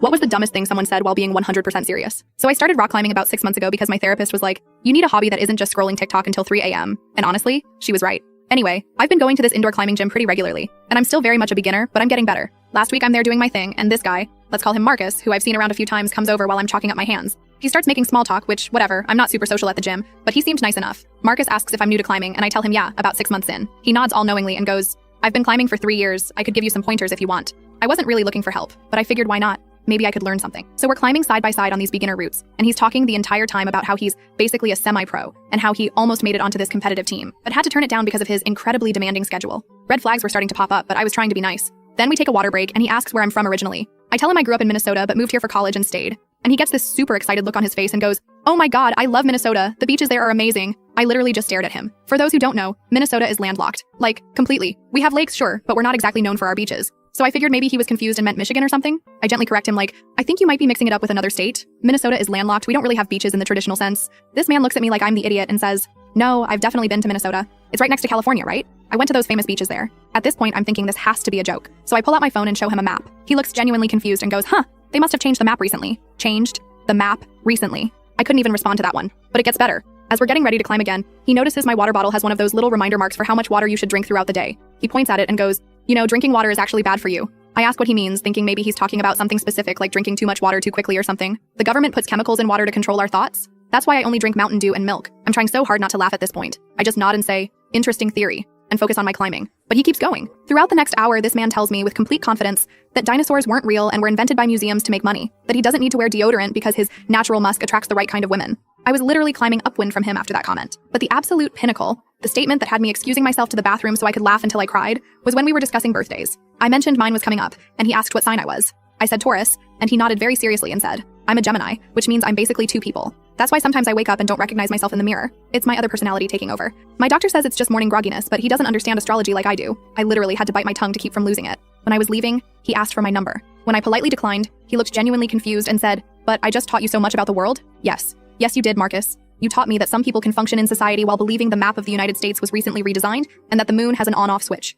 What was the dumbest thing someone said while being 100% serious? So I started rock climbing about 6 months ago because my therapist was like, you need a hobby that isn't just scrolling TikTok until 3 a.m. And honestly, she was right. Anyway, I've been going to this indoor climbing gym pretty regularly, and I'm still very much a beginner, but I'm getting better. Last week I'm there doing my thing, and this guy, let's call him Marcus, who I've seen around a few times, comes over while I'm chalking up my hands. He starts making small talk, which, whatever, I'm not super social at the gym, but he seemed nice enough. Marcus asks if I'm new to climbing, and I tell him yeah, about 6 months in. He nods all knowingly and goes, I've been climbing for 3 years, I could give you some pointers if you want. I wasn't really looking for help, but I figured why not? Maybe I could learn something. So we're climbing side by side on these beginner routes, and he's talking the entire time about how he's basically a semi-pro, and how he almost made it onto this competitive team, but had to turn it down because of his incredibly demanding schedule. Red flags were starting to pop up, but I was trying to be nice. Then we take a water break, and he asks where I'm from originally. I tell him I grew up in Minnesota, but moved here for college and stayed. And he gets this super excited look on his face and goes, oh my god, I love Minnesota. The beaches there are amazing. I literally just stared at him. For those who don't know, Minnesota is landlocked. Like, completely. We have lakes, sure, but we're not exactly known for our beaches. So I figured maybe he was confused and meant Michigan or something. I gently correct him like, I think you might be mixing it up with another state. Minnesota is landlocked, we don't really have beaches in the traditional sense. This man looks at me like I'm the idiot and says, no, I've definitely been to Minnesota. It's right next to California, right? I went to those famous beaches there. At this point, I'm thinking this has to be a joke. So I pull out my phone and show him a map. He looks genuinely confused and goes, huh, they must have changed the map recently. Changed the map recently. I couldn't even respond to that one. But it gets better. As we're getting ready to climb again, he notices my water bottle has one of those little reminder marks for how much water you should drink throughout the day. He points at it and goes, you know, drinking water is actually bad for you. I ask what he means, thinking maybe he's talking about something specific like drinking too much water too quickly or something. The government puts chemicals in water to control our thoughts. That's why I only drink Mountain Dew and milk. I'm trying so hard not to laugh at this point. I just nod and say, interesting theory, and focus on my climbing. But he keeps going. Throughout the next hour, this man tells me with complete confidence that dinosaurs weren't real and were invented by museums to make money, that he doesn't need to wear deodorant because his natural musk attracts the right kind of women. I was literally climbing upwind from him after that comment. But the absolute pinnacle, the statement that had me excusing myself to the bathroom so I could laugh until I cried, was when we were discussing birthdays. I mentioned mine was coming up, and he asked what sign I was. I said Taurus, and he nodded very seriously and said, I'm a Gemini, which means I'm basically two people. That's why sometimes I wake up and don't recognize myself in the mirror. It's my other personality taking over. My doctor says it's just morning grogginess, but he doesn't understand astrology like I do. I literally had to bite my tongue to keep from losing it. When I was leaving, he asked for my number. When I politely declined, he looked genuinely confused and said, but I just taught you so much about the world? Yes. Yes, you did, Marcus. You taught me that some people can function in society while believing the map of the United States was recently redesigned and that the moon has an on-off switch.